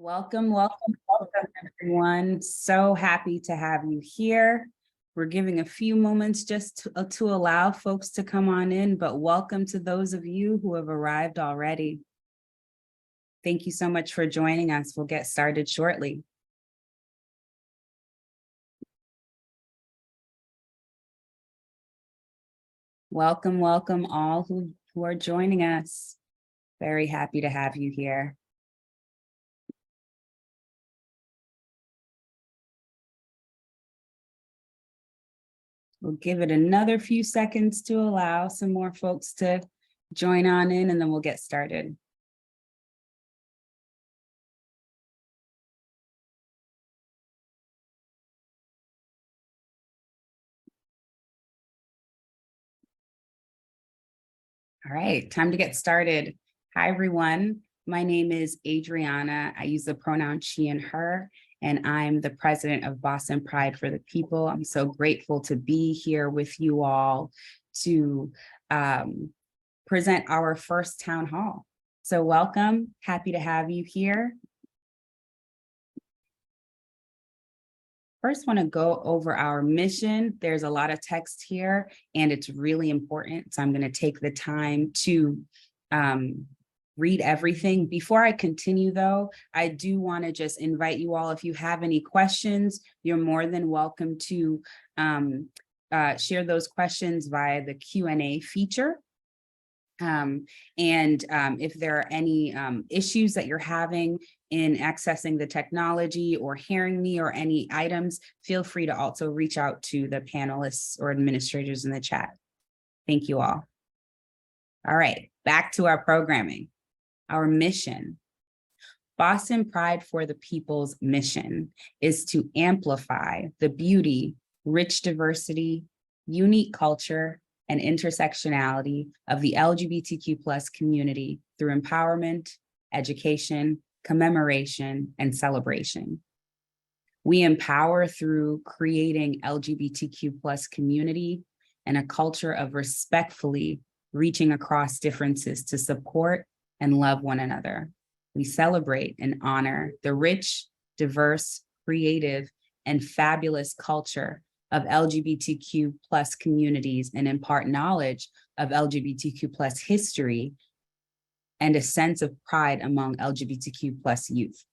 Welcome, everyone. So happy to have you here. We're giving a few moments just to allow folks to come on in, but welcome to those of you who have arrived already. Thank you so much for joining us. We'll get started shortly. Welcome all who are joining us. Very happy to have you here. We'll give it another few seconds to allow some more folks to join on in, and then we'll get started. All right, time to get started. Hi, everyone. My name is Adrianna. I use the pronoun she and her, and I'm the president of Boston Pride for the People. I'm so grateful to be here with you all to present our first town hall. So welcome, happy to have you here. First, want to go over our mission. There's a lot of text here, and it's really important. So I'm going to take the time to read everything. Before I continue, though, I do want to just invite you all, if you have any questions, you're more than welcome to share those questions via the Q&A feature. If there are any issues that you're having in accessing the technology or hearing me or any items, feel free to also reach out to the panelists or administrators in the chat. Thank you all. All right, back to our programming. Our mission. Boston Pride for the People's mission is to amplify the beauty, rich diversity, unique culture, and intersectionality of the LGBTQ+ community through empowerment, education, commemoration, and celebration. We empower through creating LGBTQ+ community and a culture of respectfully reaching across differences to support and love one another. We celebrate and honor the rich, diverse, creative, and fabulous culture of LGBTQ+ communities and impart knowledge of LGBTQ+ history and a sense of pride among LGBTQ+ youth.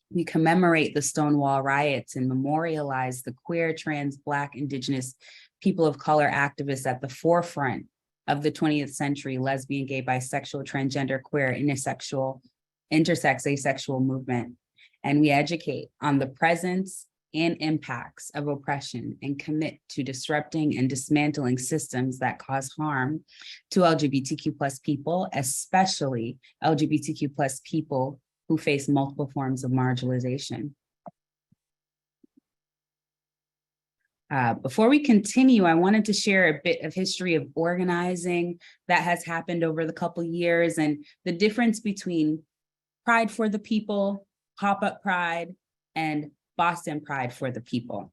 We commemorate the Stonewall riots and memorialize the queer, trans, Black, Indigenous, people of color activists at the forefront of the 20th century lesbian, gay, bisexual, transgender, queer, intersex, asexual movement. And we educate on the presence and impacts of oppression and commit to disrupting and dismantling systems that cause harm to LGBTQ+ people, especially LGBTQ+ people who face multiple forms of marginalization. Before we continue, I wanted to share a bit of history of organizing that has happened over the couple of years and the difference between Pride for the People, Pop-Up Pride, and Boston Pride for the People.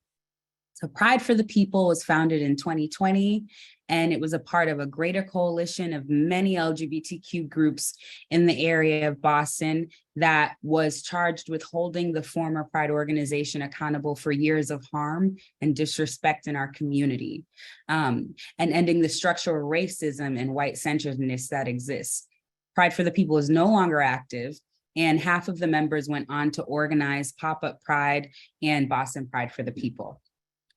So Pride for the People was founded in 2020, and it was a part of a greater coalition of many LGBTQ groups in the area of Boston that was charged with holding the former Pride organization accountable for years of harm and disrespect in our community, and ending the structural racism and white-centeredness that exists. Pride for the People is no longer active, and half of the members went on to organize Pop-Up Pride and Boston Pride for the People.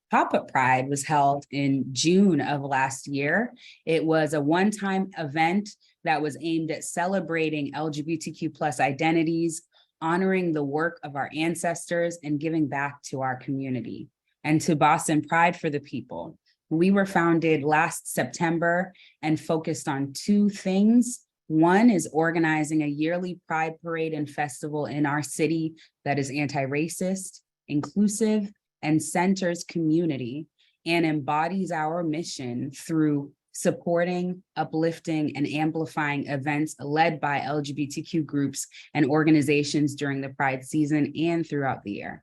Pop-Up Pride was held in June of last year. It was a one-time event that was aimed at celebrating LGBTQ+ identities, honoring the work of our ancestors, and giving back to our community. And to Boston Pride for the People. We were founded last September and focused on two things. One is organizing a yearly Pride Parade and Festival in our city that is anti-racist, inclusive, and centers community and embodies our mission through supporting, uplifting, and amplifying events led by LGBTQ groups and organizations during the Pride season and throughout the year.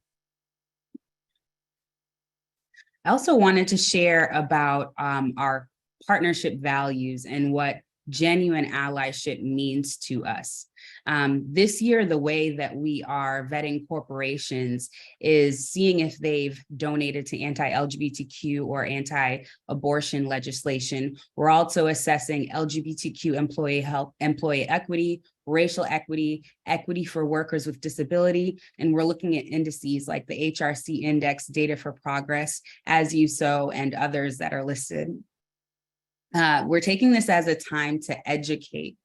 I also wanted to share about our partnership values and what genuine allyship means to us. This year, the way that we are vetting corporations is seeing if they've donated to anti-LGBTQ or anti-abortion legislation. We're also assessing LGBTQ employee health, employee equity, racial equity, equity for workers with disability, and we're looking at indices like the HRC Index, Data for Progress, As You Sow, and others that are listed. We're taking this as a time to educate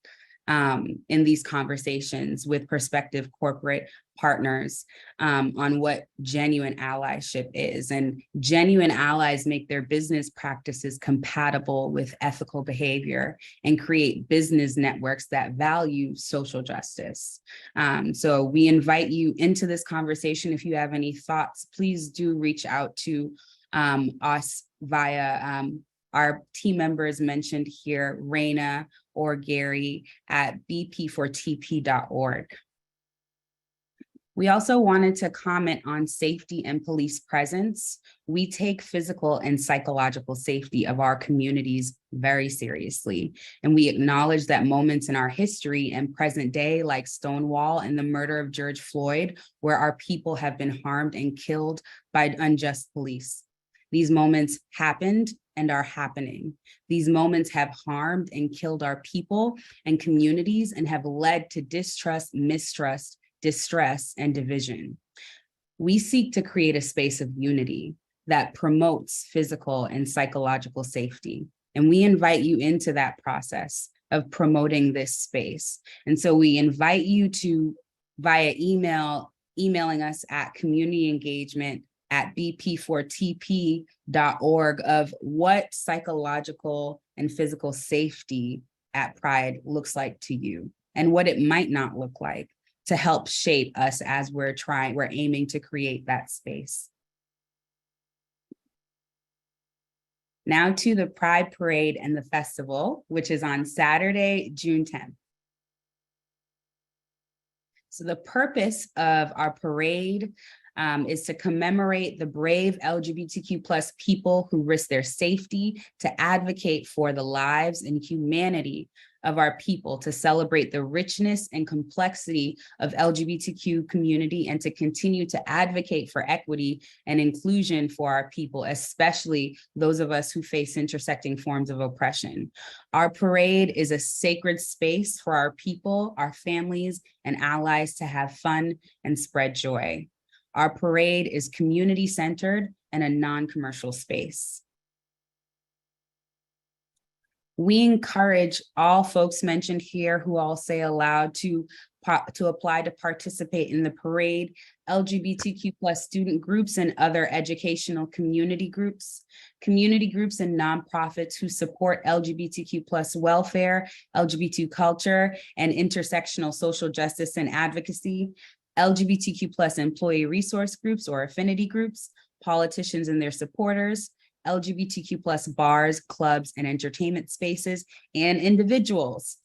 in these conversations with prospective corporate partners on what genuine allyship is. And genuine allies make their business practices compatible with ethical behavior and create business networks that value social justice. So we invite you into this conversation. If you have any thoughts, please do reach out to us via our team members mentioned here, Raina or Gary at BP4TP.org. We also wanted to comment on safety and police presence. We take physical and psychological safety of our communities very seriously. And we acknowledge that moments in our history and present day, like Stonewall and the murder of George Floyd, where our people have been harmed and killed by unjust police. These moments happened and are happening. These moments have harmed and killed our people and communities and have led to distrust, mistrust, distress, and division. We seek to create a space of unity that promotes physical and psychological safety. And we invite you into that process of promoting this space. And so we invite you to, via emailing us at communityengagement@bp4tp.org of what psychological and physical safety at Pride looks like to you and what it might not look like to help shape us as we're aiming to create that space. Now to the Pride Parade and the festival, which is on Saturday, June 10th. So the purpose of our parade is to commemorate the brave LGBTQ+ people who risk their safety to advocate for the lives and humanity of our people, to celebrate the richness and complexity of LGBTQ community, and to continue to advocate for equity and inclusion for our people, especially those of us who face intersecting forms of oppression. Our parade is a sacred space for our people, our families, and allies to have fun and spread joy. Our parade is community-centered and a non-commercial space. We encourage all folks mentioned here who all say aloud to apply to participate in the parade, LGBTQ+ student groups and other educational community groups and nonprofits who support LGBTQ+ welfare, LGBT culture, and intersectional social justice and advocacy, LGBTQ+ employee resource groups or affinity groups, politicians and their supporters, LGBTQ+ bars, clubs, and entertainment spaces, and individuals,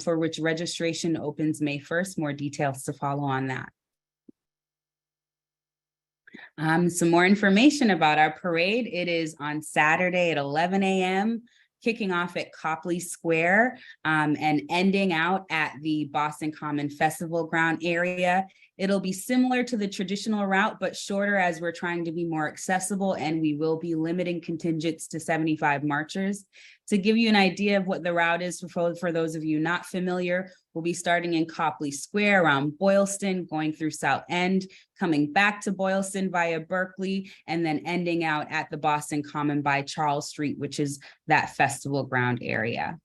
for which registration opens May 1st. More details to follow on that. Some more information about our parade. It is on Saturday at 11 a.m., kicking off at Copley Square and ending out at the Boston Common Festival Ground area. It'll be similar to the traditional route, but shorter as we're trying to be more accessible, and we will be limiting contingents to 75 marchers. To give you an idea of what the route is for those of you not familiar, we'll be starting in Copley Square around Boylston, going through South End, coming back to Boylston via Berkeley, and then ending out at the Boston Common by Charles Street, which is that festival ground area.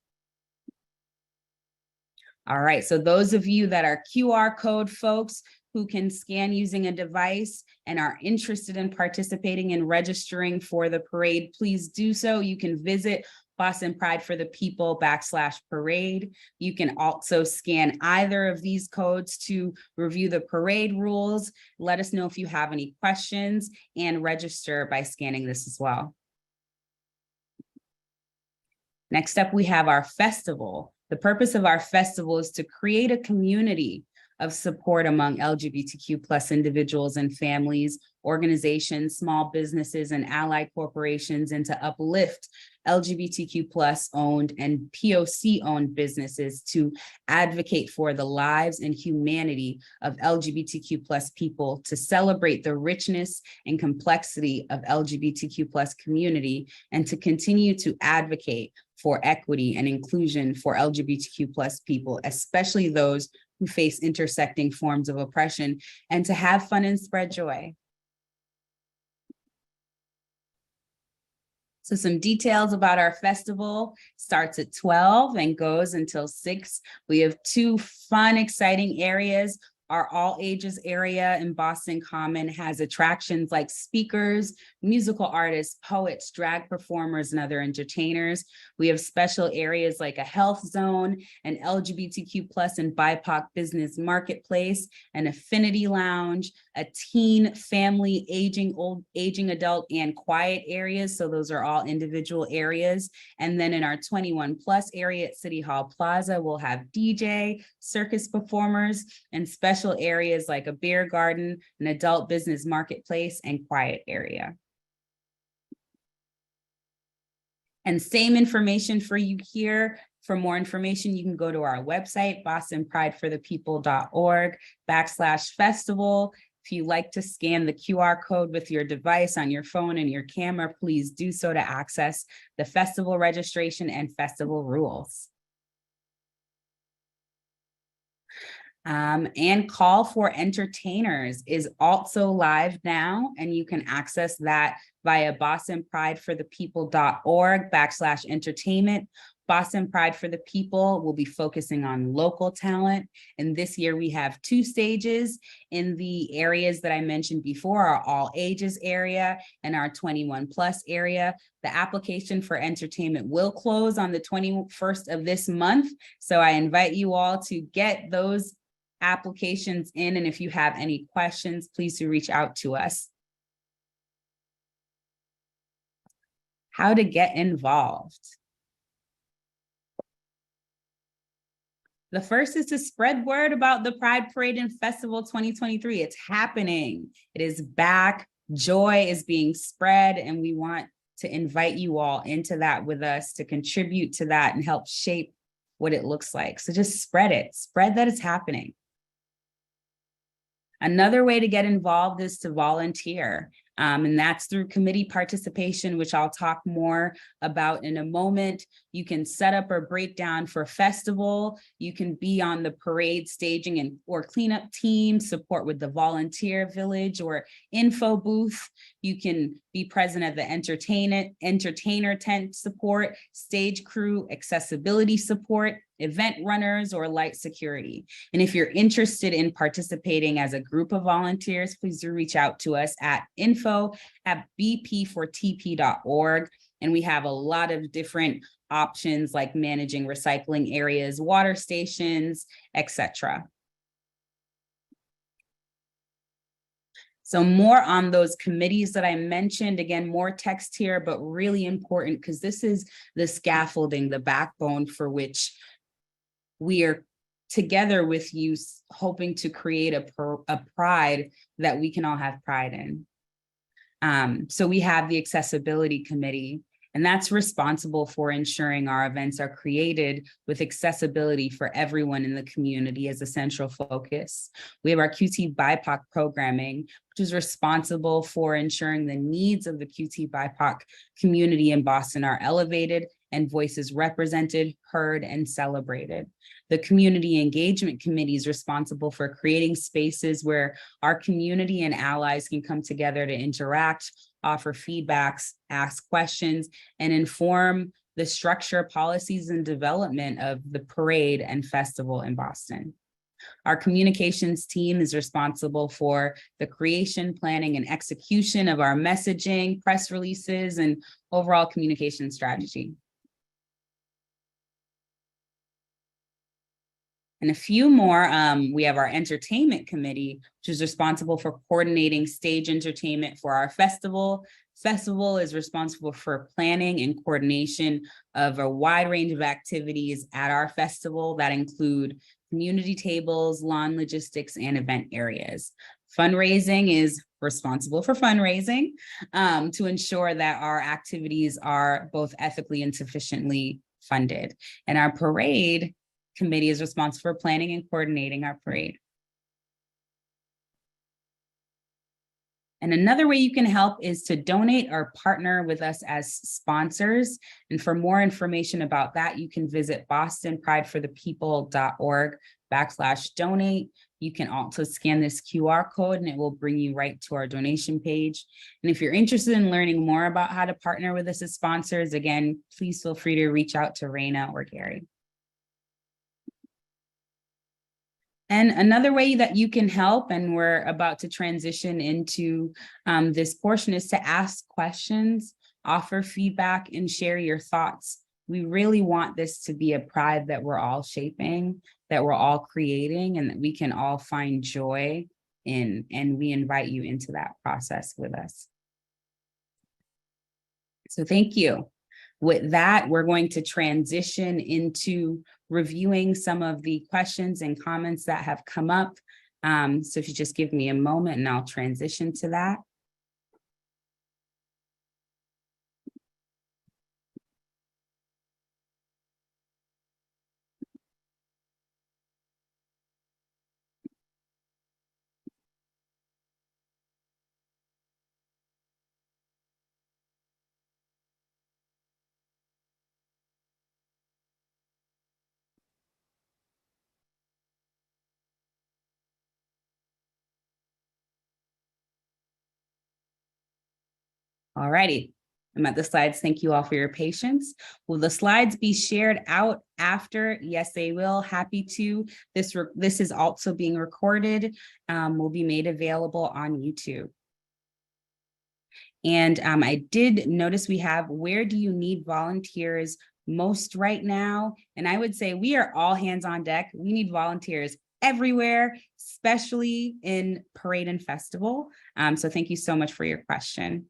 All right, so those of you that are QR code folks who can scan using a device and are interested in participating and registering for the parade, please do so. You can visit Boston Pride for the People /parade. You can also scan either of these codes to review the parade rules. Let us know if you have any questions and register by scanning this as well. Next up, we have our festival. The purpose of our festival is to create a community of support among LGBTQ+ individuals and families, organizations, small businesses, and allied corporations, and to uplift LGBTQ plus owned and POC owned businesses to advocate for the lives and humanity of LGBTQ plus people, to celebrate the richness and complexity of LGBTQ plus community, and to continue to advocate for equity and inclusion for LGBTQ plus people, especially those who face intersecting forms of oppression, and to have fun and spread joy. So some details about our festival: starts at 12 and goes until 6. We have 2 fun, exciting areas. Our all ages area in Boston Common has attractions like speakers, musical artists, poets, drag performers, and other entertainers. We have special areas like a health zone, an LGBTQ plus and BIPOC business marketplace, an affinity lounge, a teen, family, aging adult, and quiet areas. So those are all individual areas. And then in our 21 plus area at City Hall Plaza, we'll have DJ, circus performers, and special areas like a beer garden, an adult business marketplace, and quiet area. And same information for you here. For more information, you can go to our website, bostonprideforthepeople.org/festival. If you like to scan the QR code with your device on your phone and your camera, please do so to access the festival registration and festival rules. And call for entertainers is also live now, and you can access that via bostonprideforthepeople.org/entertainment. Boston Pride for the People will be focusing on local talent. And this year we have 2 stages in the areas that I mentioned before, our all ages area and our 21 plus area. The application for entertainment will close on the 21st of this month. So I invite you all to get those applications in. And if you have any questions, please do reach out to us. How to get involved. The first is to spread word about the Pride Parade and Festival 2023. It's happening. It is back. Joy is being spread, and we want to invite you all into that with us, to contribute to that and help shape what it looks like. So just spread it. Spread that it's happening. Another way to get involved is to volunteer. And that's through committee participation, which I'll talk more about in a moment. You can set up or break down for a festival. You can be on the parade staging and or cleanup team, support with the volunteer village or info booth. You can be present at the entertainer tent support, stage crew, accessibility support, event runners, or light security. And if you're interested in participating as a group of volunteers, please do reach out to us at info@BP4TP.org. And we have a lot of different options like managing recycling areas, water stations, etc. So more on those committees that I mentioned. Again, more text here, but really important because this is the scaffolding, the backbone for which we are together with you, hoping to create a pride that we can all have pride in. So we have the accessibility committee, and that's responsible for ensuring our events are created with accessibility for everyone in the community as a central focus. We have our QT BIPOC programming, which is responsible for ensuring the needs of the QT BIPOC community in Boston are elevated and voices represented, heard, and celebrated. The Community Engagement Committee is responsible for creating spaces where our community and allies can come together to interact, offer feedbacks, ask questions, and inform the structure, policies, and development of the parade and festival in Boston. Our communications team is responsible for the creation, planning, and execution of our messaging, press releases, and overall communication strategy. And a few more, we have our entertainment committee, which is responsible for coordinating stage entertainment for our festival. Festival is responsible for planning and coordination of a wide range of activities at our festival that include community tables, lawn logistics, and event areas. Fundraising is responsible for fundraising to ensure that our activities are both ethically and sufficiently funded. And our parade committee is responsible for planning and coordinating our parade. And another way you can help is to donate or partner with us as sponsors. And for more information about that, you can visit bostonprideforthepeople.org/donate. You can also scan this QR code and it will bring you right to our donation page. And if you're interested in learning more about how to partner with us as sponsors, again, please feel free to reach out to Raina or Gary. And another way that you can help, and we're about to transition into this portion, is to ask questions, offer feedback, and share your thoughts. We really want this to be a pride that we're all shaping, that we're all creating, and that we can all find joy in, and we invite you into that process with us. So thank you. With that, we're going to transition into reviewing some of the questions and comments that have come up. So if you just give me a moment and I'll transition to that. All righty, I'm at the slides. Thank you all for your patience. Will the slides be shared out after? Yes, they will. Happy to. This is also being recorded, will be made available on YouTube. And I did notice we have, where do you need volunteers most right now? And I would say we are all hands on deck. We need volunteers everywhere, especially in parade and festival. So thank you so much for your question.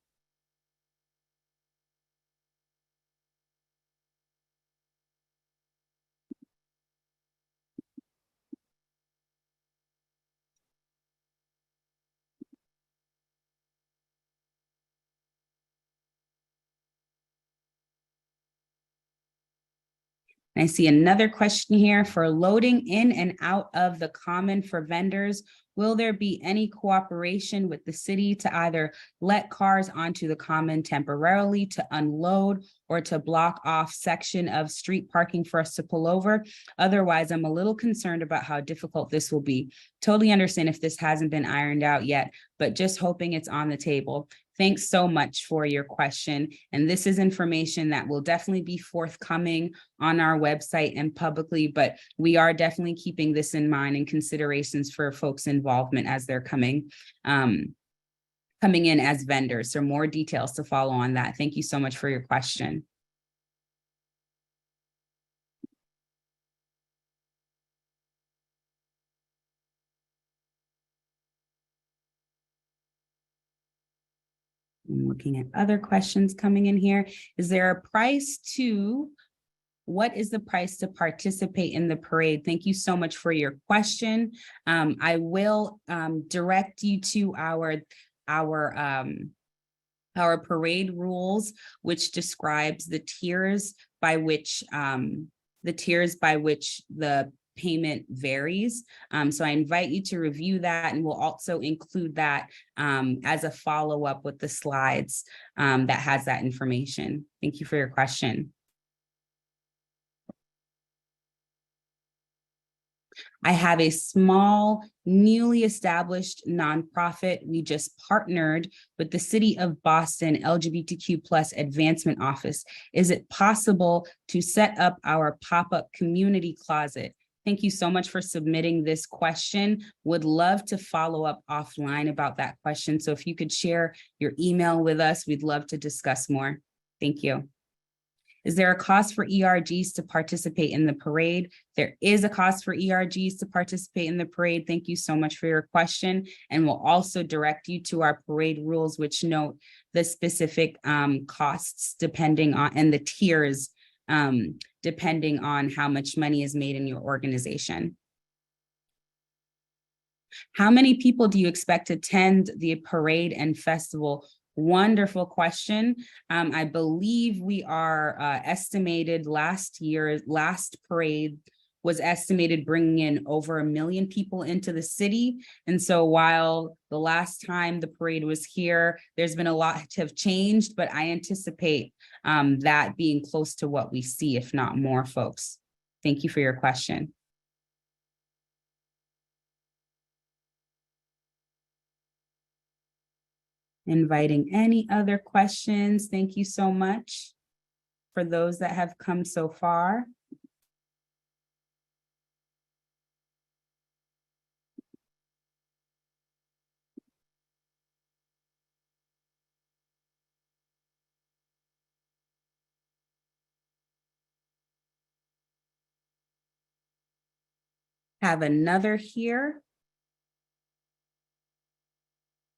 I see another question here: for loading in and out of the common for vendors, will there be any cooperation with the city to either let cars onto the common temporarily to unload or to block off section of street parking for us to pull over? Otherwise, I'm a little concerned about how difficult this will be. Totally understand if this hasn't been ironed out yet, but just hoping it's on the table. Thanks so much for your question. And this is information that will definitely be forthcoming on our website and publicly, but we are definitely keeping this in mind and considerations for folks' involvement as they're coming in as vendors. So more details to follow on that. Thank you so much for your question. I'm looking at other questions coming in here. Is there a price to, what is the price to participate in the parade? Thank you so much for your question. I will direct you to our parade rules, which describes the tiers by which the payment varies. So I invite you to review that, and we'll also include that as a follow-up with the slides that has that information. Thank you for your question. I have a small, newly established nonprofit. We just partnered with the City of Boston LGBTQ+ Advancement Office. Is it possible to set up our pop-up community closet? Thank you so much for submitting this question. Would love to follow up offline about that question. So if you could share your email with us, we'd love to discuss more. Thank you. Is there a cost for ERGs to participate in the parade? There is a cost for ERGs to participate in the parade. Thank you so much for your question. And we'll also direct you to our parade rules, which note the specific costs depending on, and the tiers depending on how much money is made in your organization. How many people do you expect to attend the parade and festival? Wonderful question. I believe we are estimated last parade was estimated bringing in over 1 million people into the city. And so while the last time the parade was here, there's been a lot have changed, but I anticipate that being close to what we see, if not more, folks. Thank you for your question. Inviting any other questions. Thank you so much for those that have come so far. Have another here.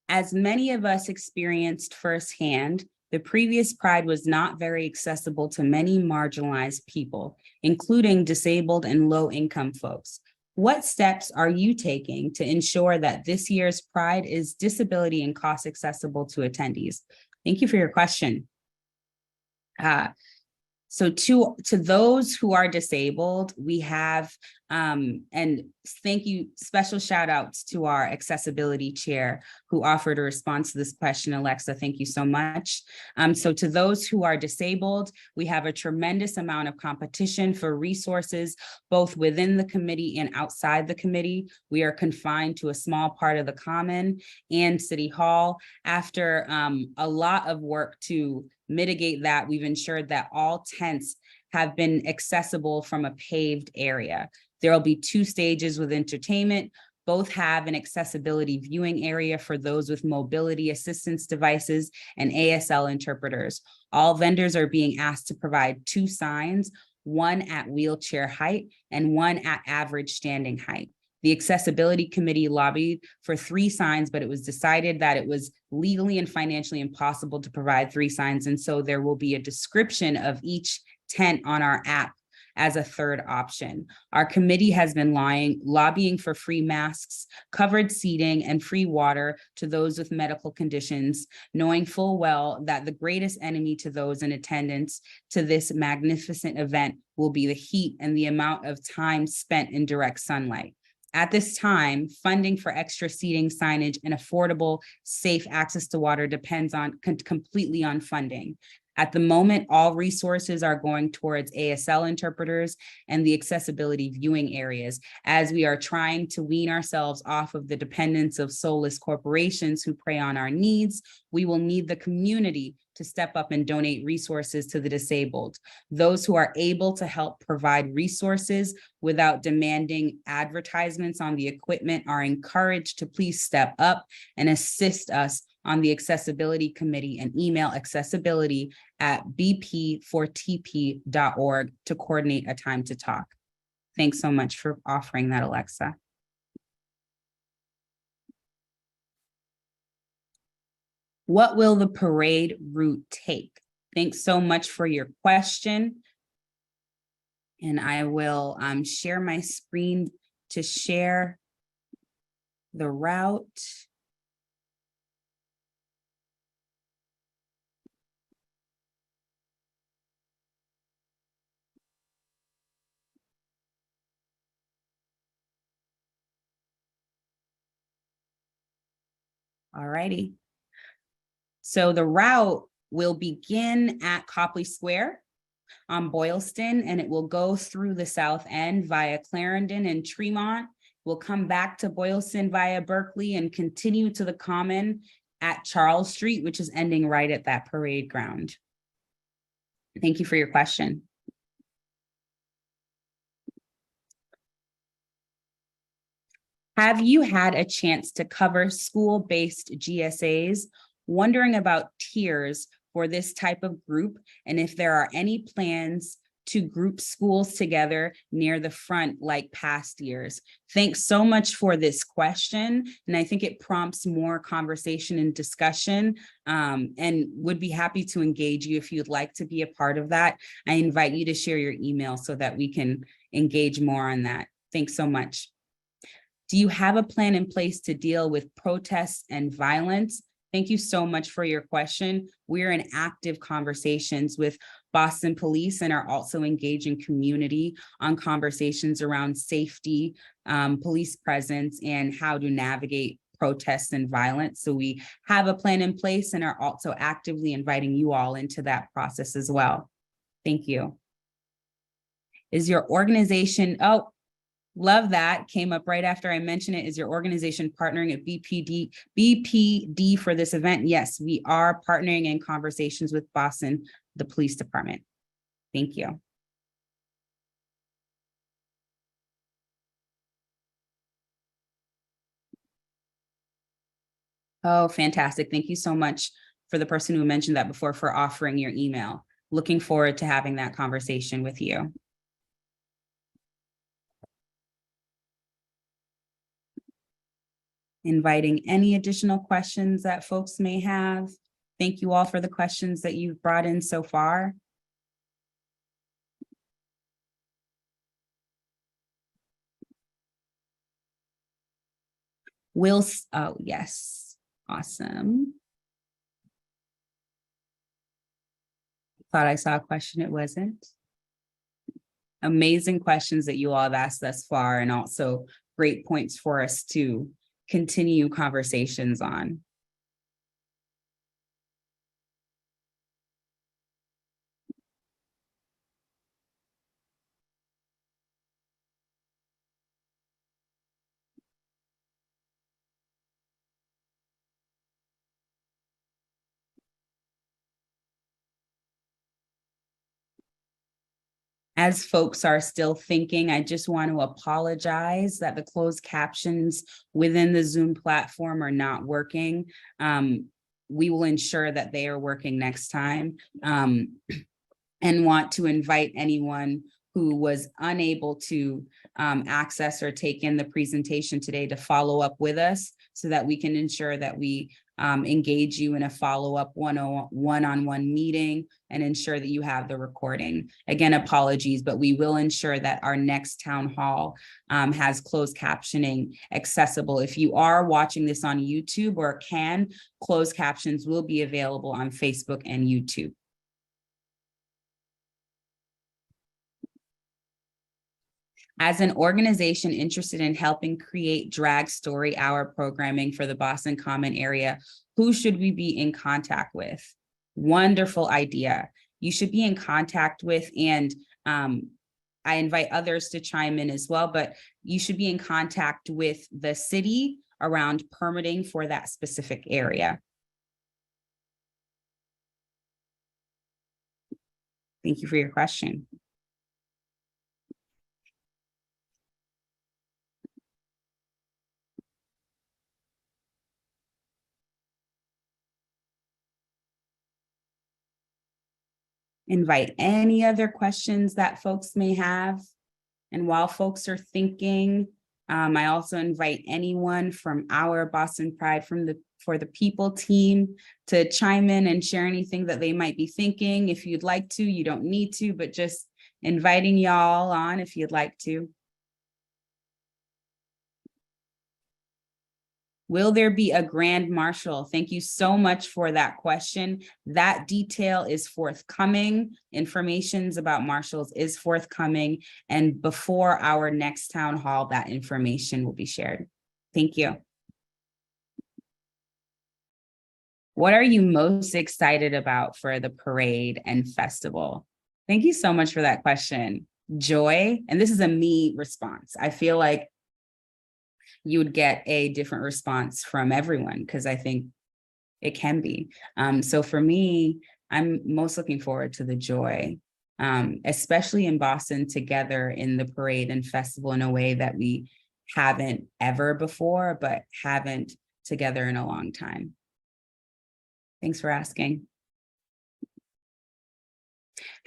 As many of us experienced firsthand, the previous Pride was not very accessible to many marginalized people, including disabled and low-income folks. What steps are you taking to ensure that this year's Pride is disability and cost accessible to attendees? Thank you for your question. So to those who are disabled, we have, and thank you, special shout outs to our accessibility chair who offered a response to this question, Alexa, thank you so much. So to those who are disabled, we have a tremendous amount of competition for resources, both within the committee and outside the committee. We are confined to a small part of the Common and City Hall. After a lot of work to mitigate that, we've ensured that all tents have been accessible from a paved area. There will be 2 stages with entertainment. Both have an accessibility viewing area for those with mobility assistance devices and ASL interpreters. All vendors are being asked to provide 2 signs, one at wheelchair height and one at average standing height. The Accessibility Committee lobbied for 3 signs, but it was decided that it was legally and financially impossible to provide 3 signs. And so there will be a description of each tent on our app as a 3rd option. Our committee has been lobbying for free masks, covered seating, and free water to those with medical conditions, knowing full well that the greatest enemy to those in attendance to this magnificent event will be the heat and the amount of time spent in direct sunlight. At this time, funding for extra seating, signage, and affordable, safe access to water depends on completely on funding. At the moment, all resources are going towards ASL interpreters and the accessibility viewing areas, as we are trying to wean ourselves off of the dependence of soulless corporations who prey on our needs. We will need the community to step up and donate resources to the disabled. Those who are able to help provide resources without demanding advertisements on the equipment are encouraged to please step up and assist us on the Accessibility Committee and email accessibility@BP4TP.org to coordinate a time to talk. Thanks so much for offering that, Alexa. What will the parade route take? Thanks so much for your question. And I will share my screen to share the route. All righty. So the route will begin at Copley Square on Boylston, and it will go through the South End via Clarendon and Tremont. We'll come back to Boylston via Berkeley and continue to the Common at Charles Street, which is ending right at that parade ground. Thank you for your question. Have you had a chance to cover school-based GSAs? Wondering about tiers for this type of group, and if there are any plans to group schools together near the front like past years. Thanks so much for this question. And I think it prompts more conversation and discussion, and would be happy to engage you if you'd like to be a part of that. I invite you to share your email so that we can engage more on that. Thanks so much. Do you have a plan in place to deal with protests and violence? Thank you so much for your question. We're in active conversations with Boston Police and are also engaging community on conversations around safety, police presence, and how to navigate protests and violence. So we have a plan in place and are also actively inviting you all into that process as well. Thank you. Is your organization, oh, love that, came up right after I mentioned it. Is your organization partnering at BPD for this event? Yes, we are partnering in conversations with Boston, the police department. Thank you. Oh, fantastic. Thank you so much for the person who mentioned that before for offering your email. Looking forward to having that conversation with you. Inviting any additional questions that folks may have. Thank you all for the questions that you've brought in so far. Oh, yes, awesome. Thought I saw a question, it wasn't. Amazing questions that you all have asked thus far, and also great points for us to continue conversations on. As folks are still thinking, I just want to apologize that the closed captions within the Zoom platform are not working. We will ensure that they are working next time, and want to invite anyone who was unable to access or take in the presentation today to follow up with us so that we can ensure that we engage you in a follow-up one-on-one meeting and ensure that you have the recording. Again, apologies, but we will ensure that our next town hall has closed captioning accessible. If you are watching this on YouTube or can, closed captions will be available on Facebook and YouTube. As an organization interested in helping create drag story hour programming for the Boston Common area, who should we be in contact with? Wonderful idea. You should be in contact with, and I invite others to chime in as well, but you should be in contact with the city around permitting for that specific area. Thank you for your question. Invite any other questions that folks may have. And while folks are thinking, I also invite anyone from our Boston Pride for the People team to chime in and share anything that they might be thinking. If you'd like to, you don't need to, but just inviting y'all on if you'd like to. Will there be a grand marshal? Thank you so much for that question. That detail is forthcoming. Information about marshals is forthcoming. And before our next town hall, that information will be shared. Thank you. What are you most excited about for the parade and festival? Thank you so much for that question. Joy, and this is a me response. I feel like you would get a different response from everyone because I think it can be. So for me, I'm most looking forward to the joy, especially in Boston together in the parade and festival in a way that we haven't ever before, but haven't together in a long time. Thanks for asking.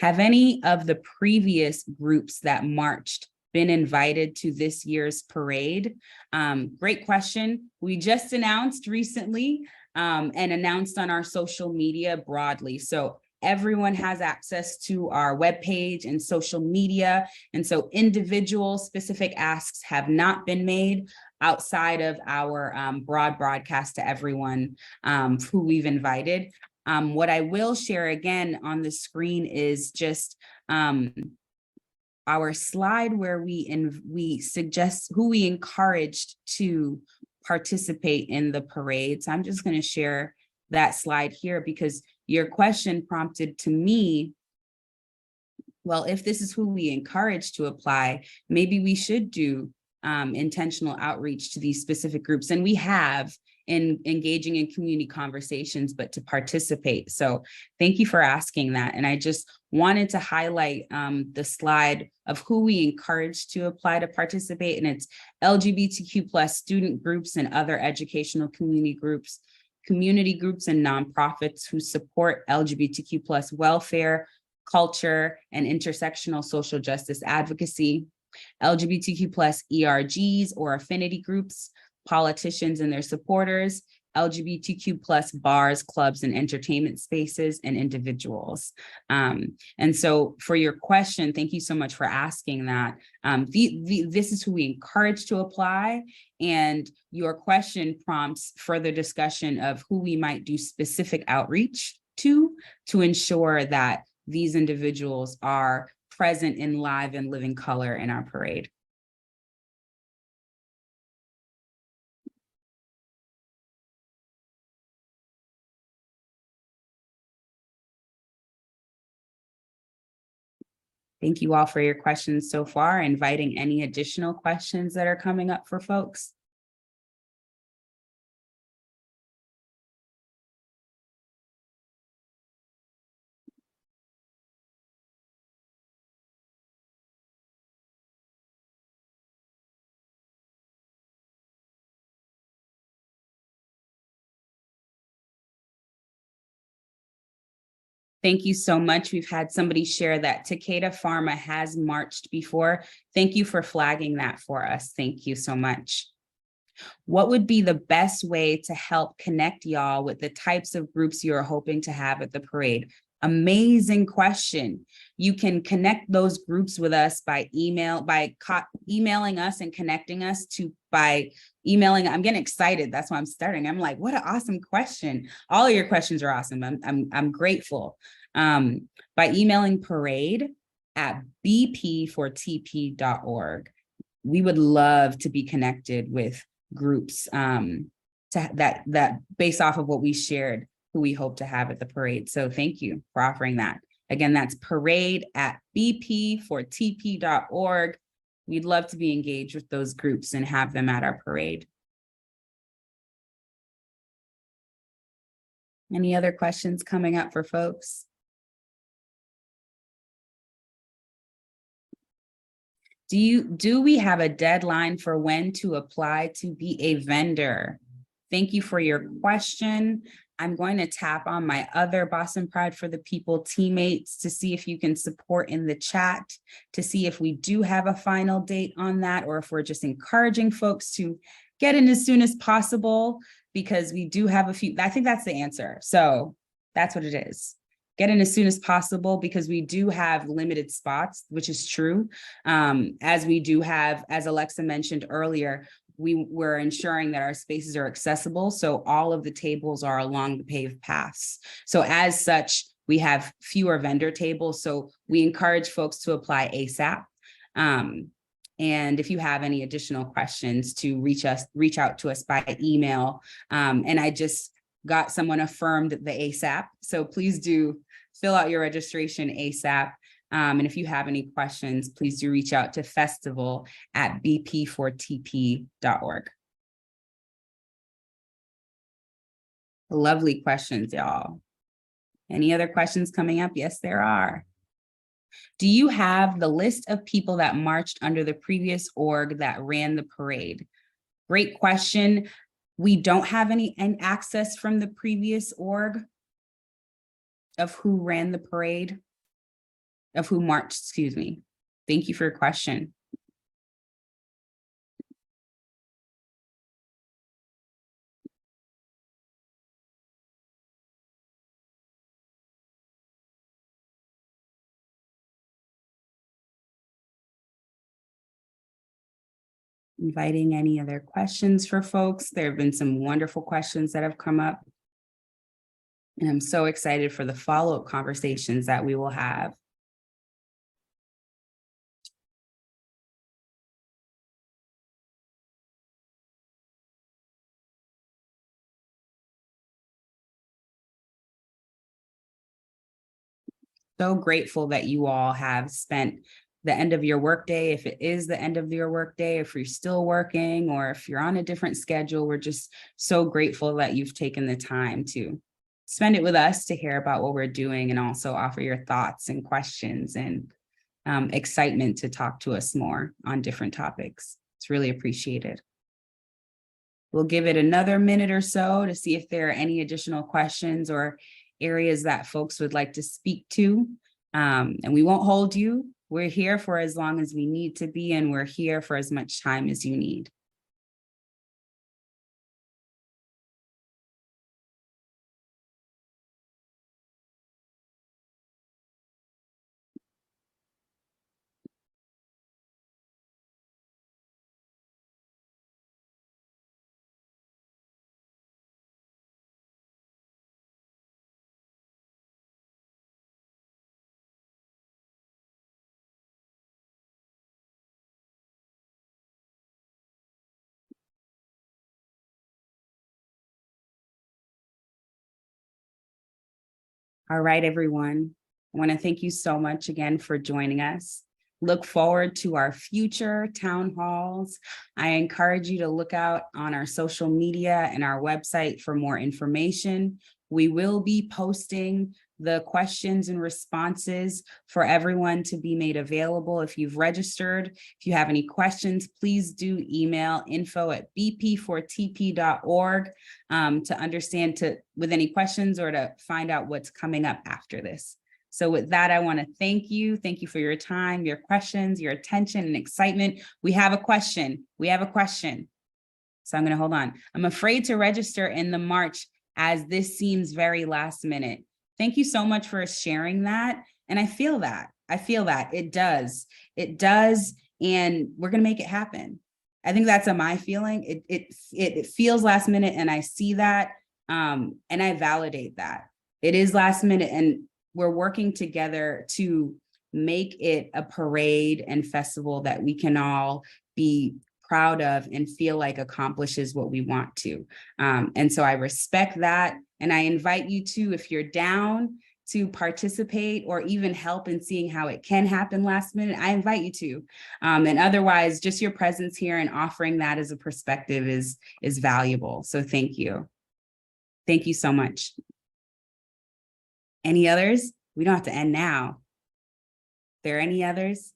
Have any of the previous groups that marched been invited to this year's parade? Great question. We just announced recently and announced on our social media broadly. So everyone has access to our webpage and social media. And so individual specific asks have not been made outside of our broad broadcast to everyone who we've invited. What I will share again on the screen is just our slide where we suggest who we encouraged to participate in the parade. So I'm just going to share that slide here because your question prompted to me, well, if this is who we encourage to apply, maybe we should do intentional outreach to these specific groups. And we have in engaging in community conversations, but to participate. So thank you for asking that. And I just wanted to highlight the slide of who we encourage to apply to participate. And it's LGBTQ plus student groups and other educational community groups and nonprofits who support LGBTQ plus welfare, culture, and intersectional social justice advocacy, LGBTQ plus ERGs or affinity groups, politicians and their supporters, LGBTQ plus bars, clubs, and entertainment spaces, and individuals. And so for your question, thank you so much for asking that. This is who we encourage to apply, and your question prompts further discussion of who we might do specific outreach to ensure that these individuals are present in live and living color in our parade. Thank you all for your questions so far, inviting any additional questions that are coming up for folks. Thank you so much. We've had somebody share that Takeda Pharma has marched before. Thank you for flagging that for us. Thank you so much. What would be the best way to help connect y'all with the types of groups you're hoping to have at the parade? Amazing question. You can connect those groups with us by email, by emailing us and connecting us by emailing. I'm getting excited. That's why I'm starting. I'm like, what an awesome question. All of your questions are awesome. I'm grateful. By emailing parade@BP4TP.org. We would love to be connected with groups that based off of what we shared, who we hope to have at the parade. So thank you for offering that. Again, that's parade@BP4TP.org. We'd love to be engaged with those groups and have them at our parade. Any other questions coming up for folks? Do we have a deadline for when to apply to be a vendor? Thank you for your question. I'm going to tap on my other Boston Pride for the People teammates to see if you can support in the chat, to see if we do have a final date on that, or if we're just encouraging folks to get in as soon as possible, because we do have a few. I think that's the answer. So that's what it is. Get in as soon as possible, because we do have limited spots, which is true. As we do have, as Alexa mentioned earlier, we're ensuring that our spaces are accessible. So all of the tables are along the paved paths. So as such, we have fewer vendor tables. So we encourage folks to apply ASAP. And if you have any additional questions, to reach out to us by email. And I just got someone affirmed the ASAP. So please do fill out your registration ASAP. And if you have any questions, please do reach out to festival@bp4tp.org. Lovely questions, y'all. Any other questions coming up? Yes, there are. Do you have the list of people that marched under the previous org that ran the parade? Great question. We don't have any access from the previous org of who ran the parade, of who marched, excuse me. Thank you for your question. Inviting any other questions for folks. There have been some wonderful questions that have come up. And I'm so excited for the follow-up conversations that we will have. So grateful that you all have spent the end of your workday, if it is the end of your workday, if you're still working, or if you're on a different schedule. We're just so grateful that you've taken the time to spend it with us to hear about what we're doing and also offer your thoughts and questions and excitement to talk to us more on different topics. It's really appreciated. We'll give it another minute or so to see if there are any additional questions or areas that folks would like to speak to. And we won't hold you. We're here for as long as we need to be, and we're here for as much time as you need. All right, everyone. I want to thank you so much again for joining us. Look forward to our future town halls. I encourage you to look out on our social media and our website for more information. We will be posting the questions and responses for everyone to be made available. If you've registered, if you have any questions, please do email info@bp4tp.org to understand with any questions or to find out what's coming up after this. So with that, I want to thank you. Thank you for your time, your questions, your attention and excitement. We have a question. So I'm going to hold on. I'm afraid to register in the March as this seems very last minute. Thank you so much for sharing that. And I feel that. It does. And we're going to make it happen. I think that's my feeling. It feels last minute, and I see that, and I validate that. It is last minute, and we're working together to make it a parade and festival that we can all be proud of and feel like accomplishes what we want to. And so I respect that. And I invite you to, if you're down to participate or even help in seeing how it can happen last minute, I invite you to. And otherwise, just your presence here and offering that as a perspective is valuable. So thank you. Thank you so much. Any others? We don't have to end now. Are there any others?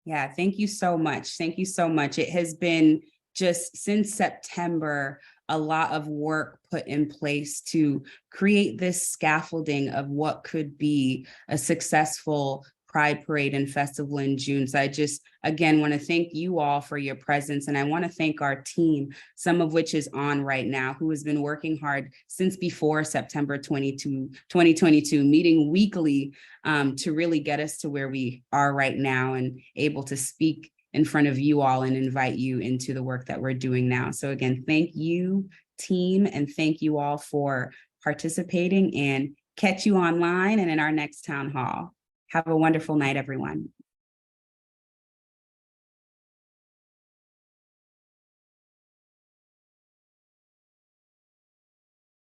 Yeah, thank you so much. Thank you so much. It has been just since September, a lot of work put in place to create this scaffolding of what could be a successful Pride Parade and Festival in June. So I just, again, want to thank you all for your presence. And I want to thank our team, some of which is on right now, who has been working hard since before September 2022, meeting weekly to really get us to where we are right now and able to speak in front of you all and invite you into the work that we're doing now. So again, thank you, team, and thank you all for participating, and catch you online and in our next town hall. Have a wonderful night, everyone.